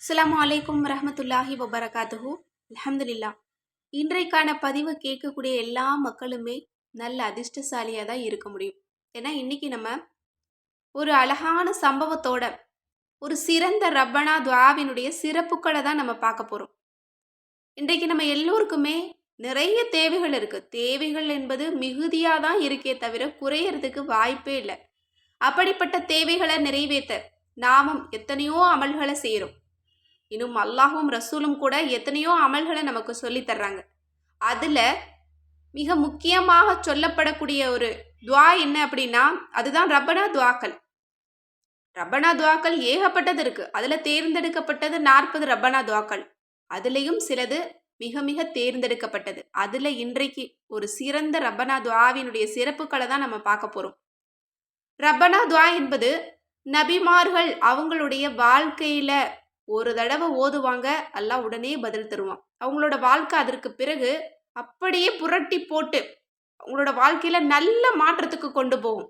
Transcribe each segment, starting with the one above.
அஸ்ஸலாமு அலைக்கும் வரஹ்மத்துல்லாஹி வபரகாத்துஹு. அல்ஹம்துலில்லாஹ். இன்றைக்கான பதிவு கேட்கக்கூடிய எல்லா மக்களுமே நல்ல அதிர்ஷ்டசாலியாக தான் இருக்க முடியும். ஏன்னா இன்னைக்கு நம்ம ஒரு அழகான சம்பவத்தோட ஒரு சிறந்த ரப்பனா துஆவினுடைய சிறப்புகளை தான் நம்ம பார்க்க போகிறோம். இன்றைக்கு நம்ம எல்லோருக்குமே நிறைய தேவைகள் இருக்குது. தேவைகள் என்பது மிகுதியாக தான் இருக்கே தவிர குறையறதுக்கு வாய்ப்பே இல்லை. அப்படிப்பட்ட தேவைகளை நிறைவேற்ற நாமும் எத்தனையோ அமல்களை செய்கிறோம். இன்னும் அல்லாஹும் ரசூலும் கூட எத்தனையோ அமல்களை நமக்கு சொல்லி தர்றாங்க. அதில் மிக முக்கியமாக சொல்லப்படக்கூடிய ஒரு துவா என்ன அப்படின்னா அதுதான் ரப்பனா துவாக்கள். ரப்பனா துவாக்கள் ஏகப்பட்டது இருக்கு. அதில் தேர்ந்தெடுக்கப்பட்டது 40 ரப்பனா துவாக்கள். அதுலேயும் சிலது மிக மிக தேர்ந்தெடுக்கப்பட்டது. அதில் இன்றைக்கு ஒரு சிறந்த ரப்பனா துவாவினுடைய சிறப்புகளை தான் நம்ம பார்க்க போகிறோம். ரப்பனா துவா என்பது நபிமார்கள் அவங்களுடைய வாழ்க்கையில் ஒரு தடவை ஓதுவாங்க, அல்லாஹ் உடனே பதில் தருவான். அவங்களோட வாழ்க்கை அதற்கு பிறகு அப்படியே புரட்டி போட்டு அவங்களோட வாழ்க்கையில நல்ல மாற்றத்துக்கு கொண்டு போகும்.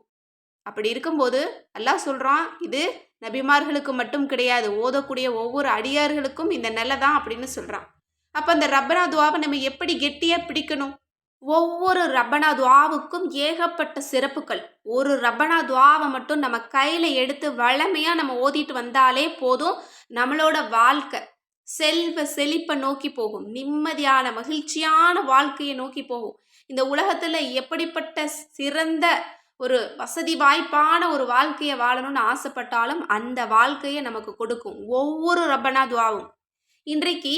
அப்படி இருக்கும்போது அல்லாஹ் சொல்றான், இது நபிமார்களுக்கு மட்டும் கிடையாது, ஓதக்கூடிய ஒவ்வொரு அடியார்களுக்கும் இந்த நல்லதான் அப்படின்னு சொல்றான். அப்ப அந்த ரப்பனா துவாவை நம்ம எப்படி கெட்டியா பிடிக்கணும்? ஒவ்வொரு ரப்பனா துவாவுக்கும் ஏகப்பட்ட சிறப்புகள். ஒரு ரப்பனா துவாவை மட்டும் நம்ம கையில் எடுத்து வளமையாக நம்ம ஓதிட்டு வந்தாலே போதும், நம்மளோட வாழ்க்கை செல்வ செழிப்பை நோக்கி போகும். நிம்மதியான மகிழ்ச்சியான வாழ்க்கையை நோக்கி போகும். இந்த உலகத்தில் எப்படிப்பட்ட சிறந்த ஒரு வசதி வாய்ப்பான ஒரு வாழ்க்கையை வாழணும்னு ஆசைப்பட்டாலும் அந்த வாழ்க்கையை நமக்கு கொடுக்கும் ஒவ்வொரு ரப்பனா துவாவும். இன்றைக்கு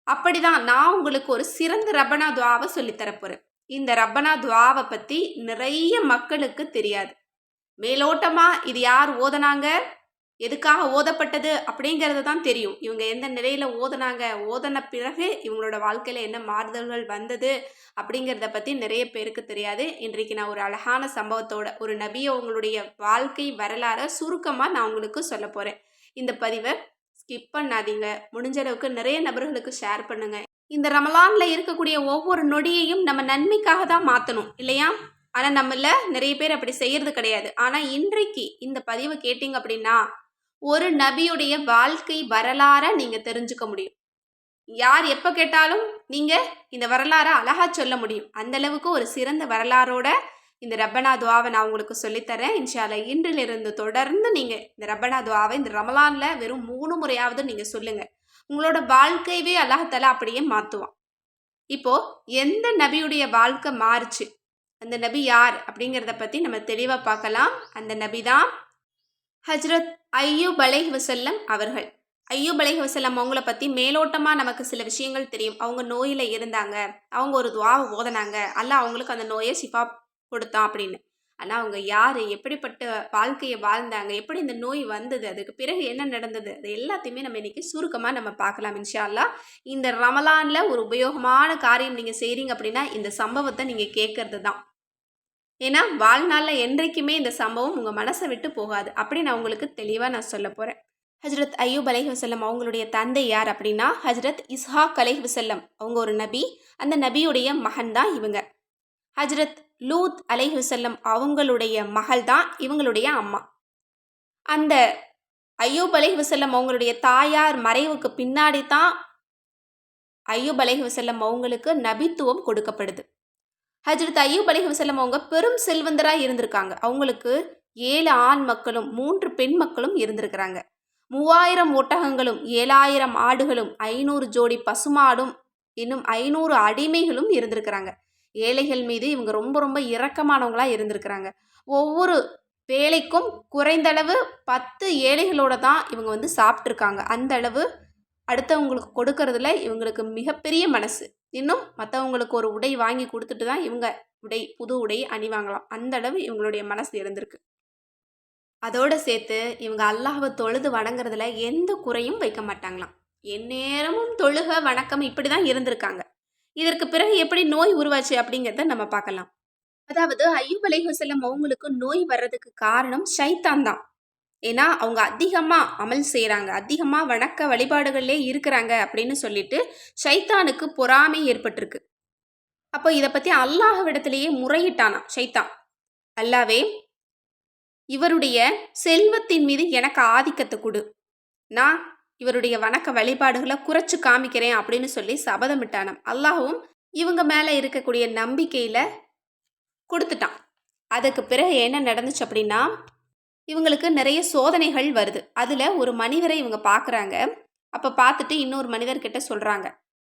அப்படிதான் நான் உங்களுக்கு ஒரு சிறந்த ரப்பனா துவாவை சொல்லித்தரப்போறேன். இந்த ரப்பனா துவாவை பற்றி நிறைய மக்களுக்கு தெரியாது. மேலோட்டமா இது யார் ஓதனாங்க, எதுக்காக ஓதப்பட்டது அப்படிங்கிறது தான் தெரியும். இவங்க எந்த நிலையில ஓதனாங்க, ஓதன பிறகு இவங்களோட வாழ்க்கையில என்ன மாறுதல்கள் வந்தது அப்படிங்கிறத பற்றி நிறைய பேருக்கு தெரியாது. இன்றைக்கு நான் ஒரு அழகான சம்பவத்தோட ஒரு நபியவங்களுடைய வாழ்க்கை வரலாறை சுருக்கமாக நான் உங்களுக்கு சொல்ல போகிறேன். இந்த பதிவை ஸ்கிப் பண்ணாதீங்க. முடிஞ்ச அளவுக்கு நிறைய நபர்களுக்கு ஷேர் பண்ணுங்க. இந்த ரமலான்ல இருக்கக்கூடிய ஒவ்வொரு நொடியையும் நம்ம நன்மைக்காக தான் மாற்றணும் இல்லையா? ஆனால் நம்மள நிறைய பேர் அப்படி செய்யறது கிடையாது. ஆனால் இன்றைக்கு இந்த பதிவை கேட்டீங்க அப்படின்னா ஒரு நபியுடைய வாழ்க்கை வரலாறை நீங்க தெரிஞ்சுக்க முடியும். யார் எப்போ கேட்டாலும் நீங்க இந்த வரலாறை அழகா சொல்ல முடியும். அந்த அளவுக்கு ஒரு சிறந்த வரலாறோட இந்த ரப்பனா துவாவை நான் உங்களுக்கு சொல்லித்தரேன். இன்ஷா அல்லாஹ் இன்றிலிருந்து தொடர்ந்து நீங்கள் இந்த ரப்பனா துவாவை இந்த ரமலானில் வெறும் 3 முறையாவது நீங்கள் சொல்லுங்கள். உங்களோட வாழ்க்கையவே அல்லாஹ்தாலா அப்படியே மாற்றுவான். இப்போது எந்த நபியுடைய வாழ்க்கை மாறுச்சு, அந்த நபி யார் அப்படிங்கிறத பற்றி நம்ம தெளிவாக பார்க்கலாம். அந்த நபி தான் ஹஜ்ரத் ஐயூப் அலைஹிவஸல்லம் அவர்கள். ஐயூப் அலைஹிவஸல்லம் அவங்கள பற்றி மேலோட்டமாக நமக்கு சில விஷயங்கள் தெரியும். அவங்க நோயில் இருந்தாங்க, அவங்க ஒரு துவாவை ஓதனாங்க, அல்லாஹ் அவங்களுக்கு அந்த நோயை ஷிஃபா கொடுத்தான் அப்படின்னு. ஆனால் அவங்க யார், எப்படிப்பட்ட வாழ்க்கையை வாழ்ந்தாங்க, எப்படி இந்த நோய் வந்தது, அதுக்கு பிறகு என்ன நடந்தது, அது எல்லாத்தையுமே நம்ம இன்னைக்கு சுருக்கமாக நம்ம பார்க்கலாம் இன்ஷா அல்லாஹ். இந்த ரமலானில் ஒரு உபயோகமான காரியம் நீங்கள் செய்கிறீங்க அப்படின்னா இந்த சம்பவத்தை நீங்கள் கேட்கறது தான். ஏன்னா வாழ்நாளில் என்றைக்குமே இந்த சம்பவம் உங்கள் மனசை விட்டு போகாது. அப்படி நான் உங்களுக்கு தெளிவாக நான் சொல்ல போகிறேன். ஹஜ்ரத் ஐயூப் அலைஹிவஸல்லம் அவங்களுடைய தந்தை யார் அப்படின்னா ஹஜ்ரத் இஸ்ஹாக் அலைஹிவஸல்லம். அவங்க ஒரு நபி. அந்த நபியுடைய மகன் தான் இவங்க. ஹஜ்ரத் லூத் அலைஹிவஸல்லம் அவங்களுடைய மகள் தான் இவங்களுடைய அம்மா. அந்த ஐயூப் அலைஹிவஸல்லம் அவங்களுடைய தாயார் மறைவுக்கு பின்னாடி தான் ஐயூப் அலைஹிவஸல்லம் அவங்களுக்கு நபித்துவம் கொடுக்கப்படுது. ஹஜ்ரத் ஐயூப் அலைஹிவஸல்லம் அவங்க பெரும் செல்வந்தராக இருந்திருக்காங்க. அவங்களுக்கு 7 ஆண் மக்களும் 3 பெண் மக்களும் இருந்திருக்கிறாங்க. 3000 ஒட்டகங்களும் 7000 ஆடுகளும் 500 ஜோடி பசுமாடும் இன்னும் 500 அடிமைகளும் இருந்திருக்கிறாங்க. ஏழைகள் மீது இவங்க ரொம்ப ரொம்ப இரக்கமானவங்களாக இருந்திருக்கிறாங்க. ஒவ்வொரு வேலைக்கும் குறைந்தளவு 10 ஏழைகளோட தான் இவங்க வந்து சாப்பிட்ருக்காங்க. அந்த அளவு அடுத்தவங்களுக்கு கொடுக்கறதுல இவங்களுக்கு மிகப்பெரிய மனசு. இன்னும் மற்றவங்களுக்கு ஒரு உடை வாங்கி கொடுத்துட்டு தான் இவங்க புது உடை அணிவாங்களாம். அந்த அளவு இவங்களுடைய மனசு இருந்திருக்கு. அதோடு சேர்த்து இவங்க அல்லாஹ்வை தொழுது வணங்குறதுல எந்த குறையும் வைக்க மாட்டாங்களாம். எந்நேரமும் தொழுக வணக்கம் இப்படி தான் இருந்திருக்காங்க. இதற்கு பிறகு எப்படி நோய் உருவாச்சு அப்படிங்கிறத நம்ம பார்க்கலாம். அதாவது ஐயூப் அலைஹிவஸல்லம் அவங்களுக்கு நோய் வர்றதுக்கு காரணம் ஷைத்தான் தான். ஏன்னா அவங்க அதிகமாக அமல் செய்கிறாங்க, அதிகமாக வணக்க வழிபாடுகளிலே இருக்கிறாங்க அப்படின்னு சொல்லிட்டு ஷைத்தானுக்கு பொறாமை ஏற்பட்டிருக்கு. அப்போ இதை பற்றி அல்லாஹ்விடத்திலேயே முறையிட்டானா ஷைத்தான். அல்லாவே, இவருடைய செல்வத்தின் மீது எனக்கு ஆதிக்கத்தை கொடு, நான் இவருடைய வணக்க வழிபாடுகளை குறைச்சு காமிக்கிறேன் அப்படின்னு சொல்லி சபதமிட்டானாம். அல்லாஹ்வும் இவங்க மேலே இருக்கக்கூடிய நம்பிக்கையில் கொடுத்துட்டான். அதுக்கு பிறகு என்ன நடந்துச்சு அப்படின்னா, இவங்களுக்கு நிறைய சோதனைகள் வருது. அதில் ஒரு மனிதரை இவங்க பார்க்குறாங்க. அப்போ பார்த்துட்டு இன்னொரு மனிதர்கிட்ட சொல்கிறாங்க,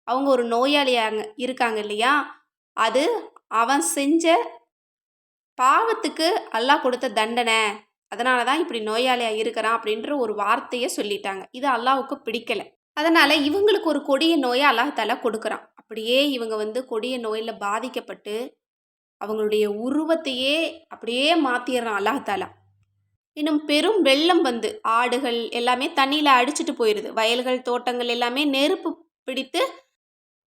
அவங்க ஒரு நோயாளியாக இருக்காங்க இல்லையா, அது அவன் செஞ்ச பாவத்துக்கு அல்லாஹ் கொடுத்த தண்டனை, அதனால தான் இப்படி நோயாளியாக இருக்கிறான் அப்படின்ற ஒரு வார்த்தையை சொல்லிட்டாங்க. இது அல்லாஹ்வுக்கு பிடிக்கலை. அதனால் இவங்களுக்கு ஒரு கொடிய நோயை அல்லாஹ் கொடுக்குறான். அப்படியே இவங்க கொடிய நோயில் பாதிக்கப்பட்டு அவங்களுடைய உருவத்தையே அப்படியே மாற்றிடுறான் அல்லாஹ். இன்னும் பெரும் வெள்ளம் ஆடுகள் எல்லாமே தண்ணியில் அடிச்சிட்டு போயிடுது. வயல்கள் தோட்டங்கள் எல்லாமே நெருப்பு பிடித்து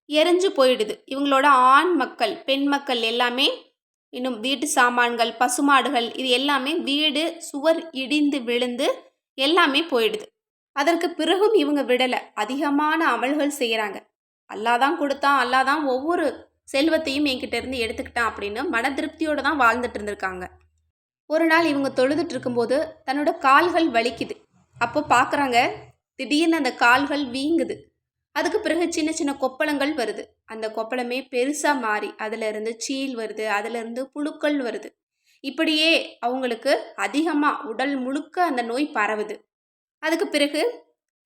எரிஞ்சு போயிடுது. இவங்களோட ஆண் மக்கள் பெண் மக்கள் எல்லாமே, இன்னும் வீட்டு சாமான்கள் பசுமாடுகள் இது எல்லாமே வீடு சுவர் இடிந்து விழுந்து எல்லாமே போயிடுது. அதற்கு பிறகும் இவங்க விடலை, அதிகமான அமல்கள் செய்கிறாங்க. அல்லாஹ் தான் கொடுத்தான், அல்லாஹ் தான் ஒவ்வொரு செல்வத்தையும் என்கிட்ட இருந்து எடுத்துக்கிட்டான் அப்படின்னு மன திருப்தியோடு தான் வாழ்ந்துட்டு இருந்திருக்காங்க. ஒரு நாள் இவங்க தொழுதுட்டு இருக்கும்போது தன்னோட கால்கள் வலிக்குது. அப்போ பார்க்குறாங்க, திடீர்னு அந்த கால்கள் வீங்குது. அதுக்கு பிறகு சின்ன சின்ன கொப்பளங்கள் வருது. அந்த கொப்பளமே பெருசாக மாறி அதிலிருந்து சீல் வருது, அதிலிருந்து புழுக்கள் வருது. இப்படியே அவங்களுக்கு அதிகமாக உடல் முழுக்க அந்த நோய் பரவுது. அதுக்கு பிறகு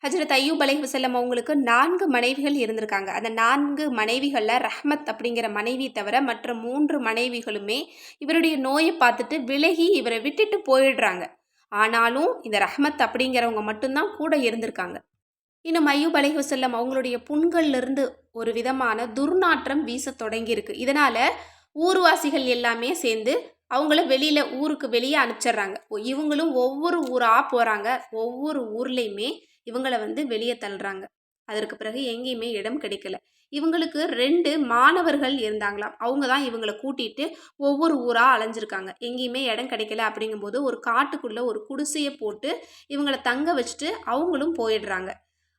ஹஜ்ரத் அய்யூப் அலைஹிஸ்ஸலாம் அவங்களுக்கு 4 மனைவிகள் இருந்திருக்காங்க. அந்த 4 மனைவிகளில் ரஹ்மத் அப்படிங்கிற மனைவி தவிர மற்ற 3 மனைவிகளுமே இவருடைய நோயை பார்த்துட்டு விலகி இவரை விட்டுட்டு போயிடுறாங்க. ஆனாலும் இந்த ரஹ்மத் அப்படிங்கிறவங்க மட்டும்தான் கூட இருந்திருக்காங்க. இன்னும் அய்யூப் அலைஹிஸ்ஸலாம் அவங்களுடைய புண்கள்லேருந்து ஒரு விதமான துர்நாற்றம் வீச தொடங்கியிருக்கு. இதனால் ஊர்வாசிகள் எல்லாமே சேர்ந்து அவங்கள ஊருக்கு வெளியே அனுப்பிச்சிடுறாங்க. இவங்களும் ஒவ்வொரு ஊராக போகிறாங்க. ஒவ்வொரு ஊர்லேயுமே இவங்களை வெளியே தள்ளுறாங்க. அதற்கு பிறகு எங்கேயுமே இடம் கிடைக்கல. இவங்களுக்கு 2 மாணவர்கள் இருந்தாங்களாம். அவங்க தான் இவங்களை கூட்டிகிட்டு ஒவ்வொரு ஊராக அலைஞ்சிருக்காங்க. எங்கேயுமே இடம் கிடைக்கல. அப்படிங்கும்போது ஒரு காட்டுக்குள்ளே ஒரு குடிசையை போட்டு இவங்களை தங்க வச்சுட்டு அவங்களும் போயிடுறாங்க.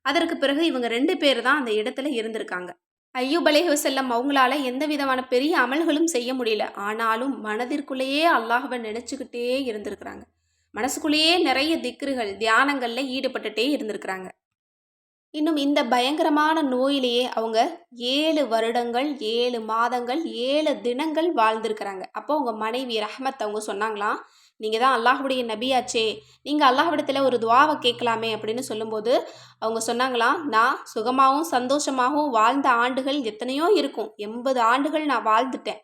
அதற்கு பிறகு இவங்க 2 பேர் தான் அந்த இடத்துல இருந்திருக்காங்க. அய்யூப் அலைஹிஸ்ஸலாம் அவங்களால எந்த விதமான பெரிய அமல்களும் செய்ய முடியல. ஆனாலும் மனதிற்குள்ளேயே அல்லாஹ்வை நினச்சிக்கிட்டே இருந்திருக்கிறாங்க. மனசுக்குள்ளேயே நிறைய திக்ருகள் தியானங்களில் ஈடுபட்டுட்டே இருந்திருக்கிறாங்க. இன்னும் இந்த பயங்கரமான நோயிலேயே அவங்க 7 வருடங்கள் 7 மாதங்கள் 7 தினங்கள் வாழ்ந்திருக்கிறாங்க. அப்போ அவங்க மனைவி ரஹ்மத் அவங்க சொன்னாங்களாம், நீங்கள் தான் அல்லாஹ்வுடைய நபியாச்சே, நீங்கள் அல்லாஹ்விடத்தில் ஒரு துவாவை கேட்கலாமே அப்படின்னு சொல்லும்போது அவங்க சொன்னாங்களாம், நான் சுகமாகவும் சந்தோஷமாகவும் வாழ்ந்த ஆண்டுகள் எத்தனையோ இருக்கும். 80 ஆண்டுகள் நான் வாழ்ந்துட்டேன்.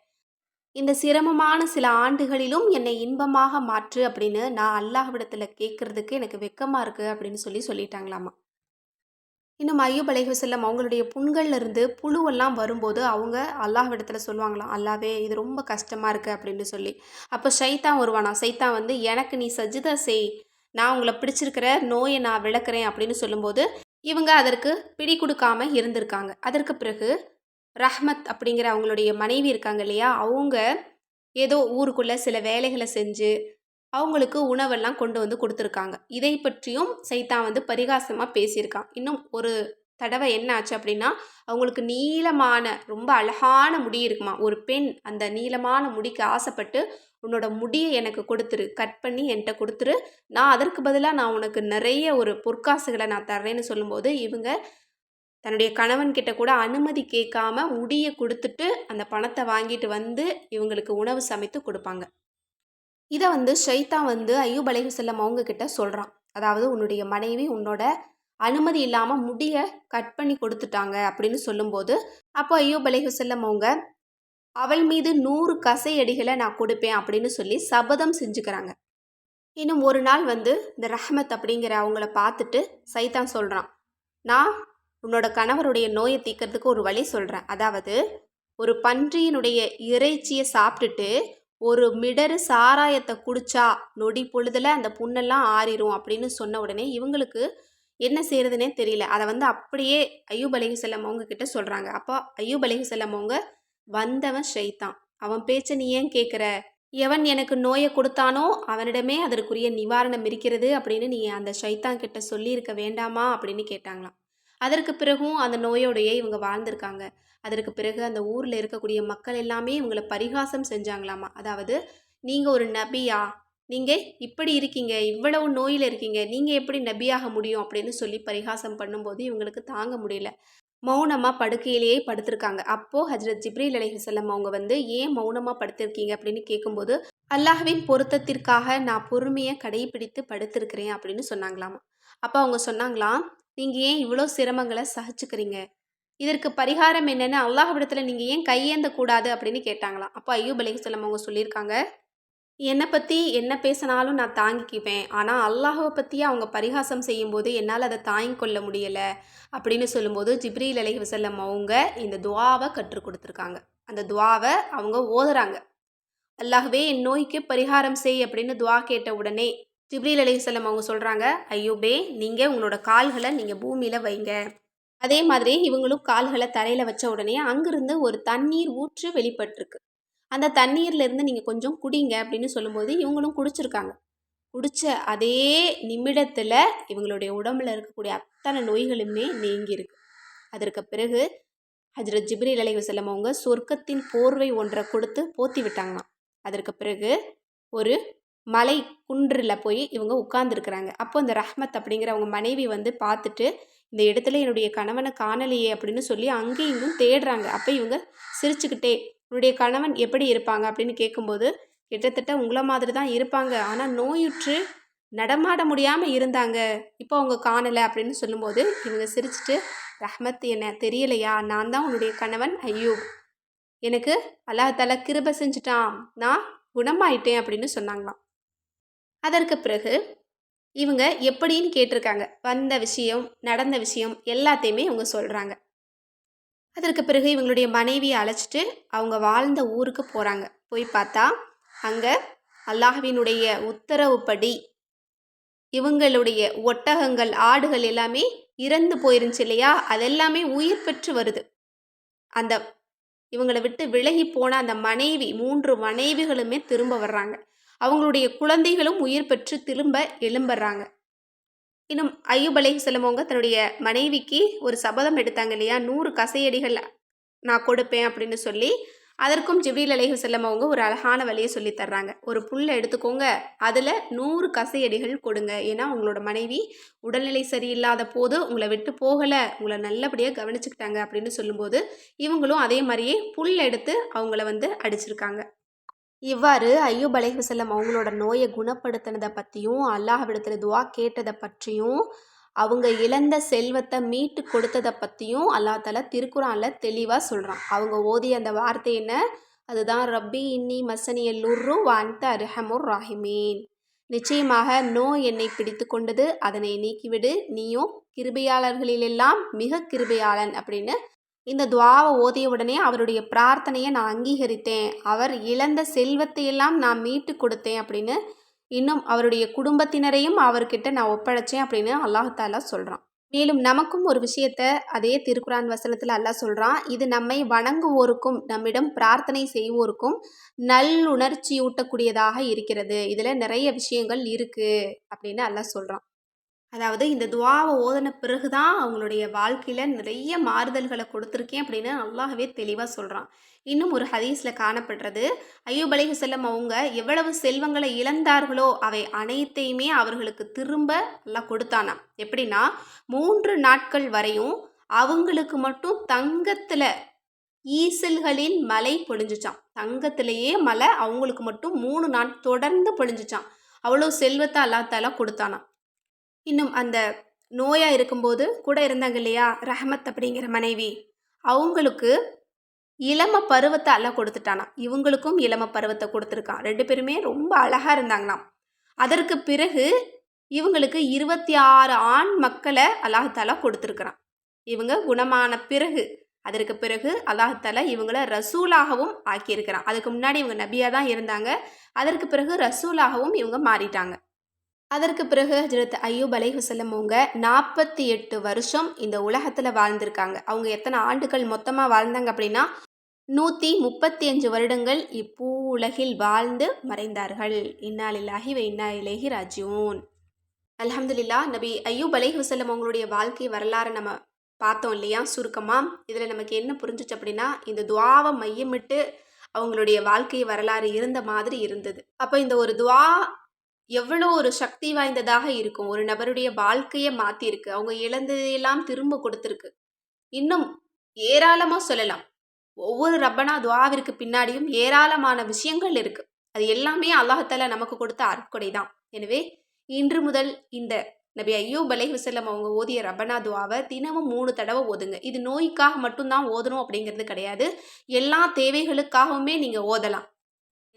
இந்த சிரமமான சில ஆண்டுகளிலும் என்னை இன்பமாக மாற்று அப்படின்னு நான் அல்லாஹ்விடத்தில் கேட்குறதுக்கு எனக்கு வெக்கமாக இருக்குது அப்படின்னு சொல்லிட்டாங்களாமா. இன்னும் அய்யூப் அலைஹிஸ்ஸலாம் அவங்களுடைய புண்கள்ல இருந்து புழுவெல்லாம் வரும்போது அவங்க அல்லாஹ்விடத்தில் சொல்லுவாங்களாம், அல்லாவே இது ரொம்ப கஷ்டமாக இருக்குது அப்படின்னு சொல்லி. அப்போ ஷைத்தான் வருவானா, சைத்தான் எனக்கு நீ சஜிதா செய், நான் உங்களை பிடிச்சிருக்கிற நோயை நான் விளக்குறேன் அப்படின்னு சொல்லும்போது இவங்க அதற்கு பிடி கொடுக்காம இருந்திருக்காங்க. அதற்கு பிறகு ரஹ்மத் அப்படிங்கிற அவங்களுடைய மனைவி இருக்காங்க இல்லையா, அவங்க ஏதோ ஊருக்குள்ளே சில வேலைகளை செஞ்சு அவங்களுக்கு உணவெல்லாம் கொண்டு கொடுத்துருக்காங்க. இதை பற்றியும் சைத்தான் பரிகாசமாக பேசியிருக்கான். இன்னும் ஒரு தடவை என்ன ஆச்சு அப்படின்னா, அவங்களுக்கு நீளமான ரொம்ப அழகான முடி இருக்குமா. ஒரு பெண் அந்த நீளமான முடிக்கு ஆசைப்பட்டு, உன்னோட முடியை எனக்கு கொடுத்துரு, கட் பண்ணி என்கிட்ட கொடுத்துரு, நான் அதற்கு பதிலாக நான் உனக்கு நிறைய ஒரு பொற்காசுகளை நான் தர்றேன்னு சொல்லும்போது இவங்க தன்னுடைய கணவன்கிட்ட கூட அனுமதி கேட்காம முடியை கொடுத்துட்டு அந்த பணத்தை வாங்கிட்டு இவங்களுக்கு உணவு சமைத்து கொடுப்பாங்க. இதை ஷைத்தான் அய்யூப் அலைஹிஸ்ஸலாம் அவங்க கிட்ட சொல்கிறான். அதாவது உன்னுடைய மனைவி உன்னோட அனுமதி இல்லாமல் முடியை கட் பண்ணி கொடுத்துட்டாங்க அப்படின்னு சொல்லும்போது அப்போ அய்யூப் அலைஹிஸ்ஸலாம் அவங்க அவள் மீது 100 கசையடிகளை நான் கொடுப்பேன் அப்படின்னு சொல்லி சபதம் செஞ்சுக்கிறாங்க. இன்னும் ஒரு நாள் இந்த ரஹ்மத் அப்படிங்கிற அவங்கள பார்த்துட்டு சைத்தான் சொல்கிறான், நான் உன்னோட கணவருடைய நோயை தீர்க்கறதுக்கு ஒரு வழி சொல்கிறேன். அதாவது ஒரு பன்றியினுடைய இறைச்சியை சாப்பிட்டுட்டு ஒரு மிடரு சாராயத்தை குடிச்சா நொடி பொழுதில் அந்த புண்ணெல்லாம் ஆறிடும் அப்படின்னு சொன்ன உடனே இவங்களுக்கு என்ன செய்கிறதுனே தெரியல. அதை அப்படியே அய்யூப் அலைஹிஸ்ஸலாம் அவங்க கிட்ட சொல்கிறாங்க. அப்போ அய்யூப் அலைஹிஸ்ஸலாம் அவங்க வந்தவன் ஷைத்தான், அவன் பேச்சை நீ ஏன் கேட்குற, எவன் எனக்கு நோயை கொடுத்தானோ அவனிடமே அதற்குரிய நிவாரணம் இருக்கிறது அப்படின்னு நீ அந்த ஷைத்தான் கிட்ட சொல்லியிருக்க வேண்டாமா அப்படின்னு கேட்டாங்களாம். அதற்கு பிறகும் அந்த நோயோடையே இவங்க வாழ்ந்திருக்காங்க. அதற்கு பிறகு அந்த ஊரில் இருக்கக்கூடிய மக்கள் எல்லாமே இவங்களை பரிகாசம் செஞ்சாங்களாமா. அதாவது நீங்கள் ஒரு நபியா, நீங்கள் இப்படி இருக்கீங்க, இவ்வளவு நோயில் இருக்கீங்க, நீங்கள் எப்படி நபியாக முடியும் அப்படின்னு சொல்லி பரிகாசம் பண்ணும்போது இவங்களுக்கு தாங்க முடியல. மௌனமாக படுக்கையிலேயே படுத்திருக்காங்க. அப்போது ஹஜ்ரத் ஜிப்ரீல் அலைஹிஸ்ஸலாம் அவங்க வந்து ஏன் மௌனமாக படுத்திருக்கீங்க அப்படின்னு கேட்கும்போது, அல்லாஹ்வின் பொருத்தத்திற்காக நான் பொறுமையை கடைபிடித்து படுத்திருக்கிறேன் அப்படின்னு சொன்னாங்களாமா. அப்போ அவங்க சொன்னாங்களாம், நீங்கள் ஏன் இவ்வளோ சிரமங்களை சகிச்சுக்கிறீங்க, இதற்கு பரிகாரம் என்னன்னு அல்லாஹ்விடத்தில் நீங்கள் ஏன் கையேந்த கூடாது அப்படின்னு கேட்டாங்களாம். அப்போ ஐயூப் அலைஹிஸ்ஸலாம் அவங்க சொல்லியிருக்காங்க, என்னை பற்றி என்ன பேசினாலும் நான் தாங்கிக்குவேன். ஆனால் அல்லாஹ்வை பற்றி அவங்க பரிகாசம் செய்யும்போது என்னால் அதை தாங்கிக் கொள்ள முடியலை அப்படின்னு சொல்லும்போது ஜிப்ரீல் அலைஹிஸ்ஸலாம் அவங்க இந்த துஆவை கற்றுக் கொடுத்துருக்காங்க. அந்த துஆவை அவங்க ஓதுறாங்க. அல்லாஹ்வே என் நோய்க்கு பரிகாரம் செய் அப்படின்னு துஆ கேட்ட உடனே ஜிப்ரீல் அலைஹிஸ்ஸலாம் அவங்க சொல்கிறாங்க, ஐயூபே நீங்கள் உங்களோட கால்களை நீங்கள் பூமியில் வைங்க. அதே மாதிரி இவங்களும் கால்களை தரையில் வச்ச உடனே அங்கிருந்து ஒரு தண்ணீர் ஊற்று வெளிப்பட்டிருக்கு. அந்த தண்ணீர்லேருந்து நீங்கள் கொஞ்சம் குடிங்க அப்படின்னு சொல்லும்போது இவங்களும் குடிச்சிருக்காங்க. குடித்த அதே நிமிடத்தில் இவங்களுடைய உடம்புல இருக்கக்கூடிய அத்தனை நோய்களுமே நீங்கியிருக்கு. அதற்கு பிறகு ஹஜ்ரத் ஜிப்ரீல் அலைஹிஸ்ஸலாம் அவங்க சொர்க்கத்தின் போர்வை ஒன்றை கொடுத்து போத்தி விட்டாங்களாம். அதற்கு பிறகு ஒரு மலை குன்றில் போய் இவங்க உட்கார்ந்துருக்குறாங்க. அப்போ இந்த ரஹ்மத் அப்படிங்கிற அவங்க மனைவி வந்து பார்த்துட்டு, இந்த இடத்துல என்னுடைய கணவனை காணலையே அப்படின்னு சொல்லி அங்கேயும் இங்கும் தேடுறாங்க. அப்போ இவங்க சிரிச்சுக்கிட்டே, உன்னுடைய கணவன் எப்படி இருப்பாங்க அப்படின்னு கேட்கும்போது, கிட்டத்தட்ட உங்களை மாதிரி தான் இருப்பாங்க, ஆனால் நோயுற்று நடமாட முடியாமல் இருந்தாங்க, இப்போ அவங்க காணலை அப்படின்னு சொல்லும்போது இவங்க சிரிச்சுட்டு, ரஹ்மத் என்ன தெரியலையா, நான் தான் உன்னுடைய கணவன் ஐயூப், எனக்கு அல்லாஹ் தஆலா கிருபை செஞ்சுட்டான், நான் குணமாயிட்டேன் அப்படின்னு சொன்னாங்களாம். அதற்கு பிறகு இவங்க எப்படின்னு கேட்டிருக்காங்க. வந்த விஷயம், நடந்த விஷயம் எல்லாத்தையுமே இவங்க சொல்கிறாங்க. அதற்கு பிறகு இவங்களுடைய மனைவியை அழைச்சிட்டு அவங்க வாழ்ந்த ஊருக்கு போகிறாங்க. போய் பார்த்தா அங்கே அல்லாஹ்வினுடைய உத்தரவுப்படி இவங்களுடைய ஒட்டகங்கள், ஆடுகள் எல்லாமே இறந்து போயிருந்துச்சு இல்லையா, அதெல்லாமே உயிர் பெற்று வருது. அந்த இவங்களை விட்டு விலகி போன அந்த மனைவி, 3 மனைவிகளுமே திரும்ப வர்றாங்க. அவங்களுடைய குழந்தைகளும் உயிர் பெற்று திரும்ப எழும்புறாங்க. இன்னும் ஐயூப் அலைஹிஸ்ஸலாம் அவங்க தன்னுடைய மனைவிக்கு ஒரு சபதம் எடுத்தாங்க இல்லையா, 100 கசையடிகள் நான் கொடுப்பேன் அப்படின்னு சொல்லி, அதற்கும் ஜிப்ரீல் அலைஹிஸ்ஸலாம் அவங்க ஒரு அழகான வழியை சொல்லி தர்றாங்க. ஒரு புல்லை எடுத்துக்கோங்க, அதில் 100 கசையடிகள் கொடுங்க. ஏன்னா உங்களோட மனைவி உடல்நிலை சரியில்லாத போது உங்களை விட்டு போகலை, உங்களை நல்லபடியாக கவனிச்சுக்கிட்டாங்க அப்படின்னு சொல்லும்போது இவங்களும் அதே மாதிரியே புல் எடுத்து அவங்கள வந்து அடிச்சிருக்காங்க. இவ்வாறு ஐயூப் அலைஹிஸ்ஸலாம் அவங்களோட நோயை குணப்படுத்தினதை பற்றியும், அல்லாஹ்விடத்தில் துஆ கேட்டதை பற்றியும், அவங்க இழந்த செல்வத்தை மீட்டு கொடுத்ததை பற்றியும் அல்லாஹ் தஆலா திருக்குர்ஆனில் தெளிவாக சொல்கிறான். அவங்க ஓதிய அந்த வார்த்தை என்ன? அதுதான் ரப்பி இன்னி மஸ்ஸனியல் லுர்ரு வ அன்த அர்ஹமுர் ராஹிமீன். நிச்சயமாக நோய் என்னை பிடித்து கொண்டது, அதனை நீக்கிவிடு, நீயும் கிருபையாளர்களிலெல்லாம் மிக கிருபையாளன் அப்படின்னு இந்த துஆவை ஓதிய உடனே அவருடைய பிரார்த்தனையை நான் அங்கீகரித்தேன், அவர் இழந்த செல்வத்தையெல்லாம் நான் மீட்டு கொடுத்தேன் அப்படின்னு, இன்னும் அவருடைய குடும்பத்தினரையும் அவர்கிட்ட நான் ஒப்படைச்சேன் அப்படின்னு அல்லாஹ் தஆலா சொல்கிறான். மேலும் நமக்கும் ஒரு விஷயத்தை அதே திருக்குர்ஆன் வசனத்தில் அல்லாஹ் சொல்கிறான், இது நம்மை வணங்குவோருக்கும் நம்மிடம் பிரார்த்தனை செய்வோருக்கும் நல்லுணர்ச்சியூட்டக்கூடியதாக இருக்கிறது, இதில் நிறைய விஷயங்கள் இருக்குது அப்படின்னு அல்லாஹ் சொல்கிறான். அதாவது இந்த துஆவை ஓதின பிறகு தான் அவங்களுடைய வாழ்க்கையில் நிறைய மாறுதல்களை கொடுத்துருக்கேன் அப்படின்னு அல்லாஹ்வே தெளிவாக சொல்கிறான். இன்னும் ஒரு ஹதீஸில் காணப்படுறது, ஐயூப் அலைஹிஸ்ஸலாம் அவங்க எவ்வளவு செல்வங்களை இழந்தார்களோ அவை அனைத்தையுமே அவர்களுக்கு திரும்ப அல்லாஹ் கொடுத்தானாம். எப்படின்னா 3 நாட்கள் வரையும் அவங்களுக்கு மட்டும் தங்கத்தில் ஈசல்களின் மழை பொழிஞ்சிச்சான். தங்கத்திலேயே மழை அவங்களுக்கு மட்டும் 3 நாள் தொடர்ந்து பொழிஞ்சிச்சான். அவ்வளோ செல்வத்தை அல்லாஹ் தஆலா கொடுத்தானாம். இன்னும் அந்த நோயாக இருக்கும்போது கூட இருந்தாங்க இல்லையா, ரஹ்மத் அப்படிங்கிற மனைவி, அவங்களுக்கு இளம பருவத்தை அல்லாஹ் கொடுத்துட்டானாம். இவங்களுக்கும் இளம பருவத்தை கொடுத்துருக்கான். 2 பேருமே ரொம்ப அழகாக இருந்தாங்களாம். அதற்கு பிறகு இவங்களுக்கு 26 ஆண் மக்களை அல்லாஹ் தஆலா கொடுத்துருக்குறான். இவங்க குணமான பிறகு, அதற்கு பிறகு அல்லாஹ் தஆலா இவங்கள ரசூலாகவும் ஆக்கியிருக்கிறான். அதுக்கு முன்னாடி இவங்க நபியாக தான் இருந்தாங்க. அதற்கு பிறகு ரசூலாகவும் இவங்க மாறிட்டாங்க. அதற்கு பிறகு ஹஜ்ரத் ஐயூப் அலைஹிஸ்ஸலாம் அவங்க 48 வருஷம் இந்த உலகத்தில் வாழ்ந்திருக்காங்க. அவங்க எத்தனை ஆண்டுகள் மொத்தமாக வாழ்ந்தாங்க அப்படின்னா 135 வருடங்கள் இப்பூ உலகில் வாழ்ந்து மறைந்தார்கள். இன்னா லில்லாஹி வ இன்னா இலைஹி ராஜிஊன். அல்ஹம்துலில்லாஹ். நபி ஐயூப் அலைஹிஸ்ஸலாம் அவங்களுடைய வாழ்க்கை வரலாறு நம்ம பார்த்தோம் இல்லையா சுருக்கமாக. இதில் நமக்கு என்ன புரிஞ்சிச்சு அப்படின்னா, இந்த துஆவை மையமிட்டு அவங்களுடைய வாழ்க்கை வரலாறு இருந்த மாதிரி இருந்தது. அப்போ இந்த ஒரு துஆ எவ்வளோ ஒரு சக்தி வாய்ந்ததாக இருக்கும். ஒரு நபருடைய வாழ்க்கைய மாத்தியிருக்கு. அவங்க இழந்ததையெல்லாம் திரும்ப கொடுத்திருக்கு. இன்னும் ஏராளமா சொல்லலாம். ஒவ்வொரு ரப்பனா துஆவிற்கு பின்னாடியும் ஏராளமான விஷயங்கள் இருக்கு. அது எல்லாமே அல்லாஹ் தஆலா நமக்கு கொடுத்த அருட்கொடை தான். எனவே இன்று முதல் இந்த நபி அய்யூப் அலைஹிஸ்ஸலாம் அவங்க ஓதிய ரப்பனா துஆவ தினமும் 3 தடவ ஓதுங்க. இது நோய்க்காக மட்டும் தான் ஓதணும் அப்படிங்கிறது கிடையாது. எல்லா தேவைகளுக்காகவுமே நீங்க ஓதலாம்.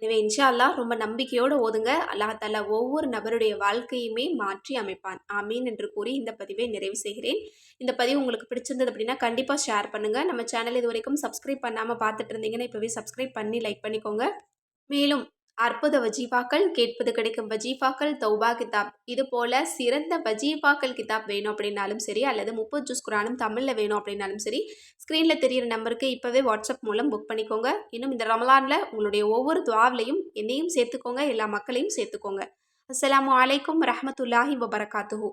எனவே இன்ஷா அல்லாஹ் ரொம்ப நம்பிக்கையோட ஓதுங்க. அல்லாஹ் தஆலா ஒவ்வொரு நபருடைய வாழ்க்கையுமே மாற்றி அமைப்பான். ஆமீன் என்று கூறி இந்த பதிவை நிறைவு செய்கிறேன். இந்த பதிவு உங்களுக்கு பிடிச்சிருந்தது அப்படின்னா கண்டிப்பா ஷேர் பண்ணுங்க. நம்ம சேனல் இதுவரைக்கும் சப்ஸ்கிரைப் பண்ணாம பார்த்துட்டு இருந்தீங்கன்னா இப்பவே சப்ஸ்கிரைப் பண்ணி லைக் பண்ணிக்கோங்க. மேலும் அற்புத வஜீஃபாக்கள், கேட்பது கிடைக்கும் வஜீஃபாக்கள், தௌபா கிதாப் இது போல சிறந்த வஜீஃபாக்கள் கிதாப் வேணும் அப்படின்னாலும் சரி, அல்லது 30 ஜுஸ் குரானும் தமிழ்ல வேணும் அப்படின்னாலும் சரி, ஸ்க்ரீன்ல தெரியிற நம்பருக்கு இப்பவே வாட்ஸ்அப் மூலம் புக் பண்ணிக்கோங்க. இன்னும் இந்த ரமலான்ல உங்களுடைய ஒவ்வொரு துஆவிலையும் என்னையும் சேர்த்துக்கோங்க, எல்லா மக்களையும் சேர்த்துக்கோங்க. அஸ்ஸலாமு அலைக்கும் வரஹ்மத்துல்லாஹி வபரகாத்துஹு.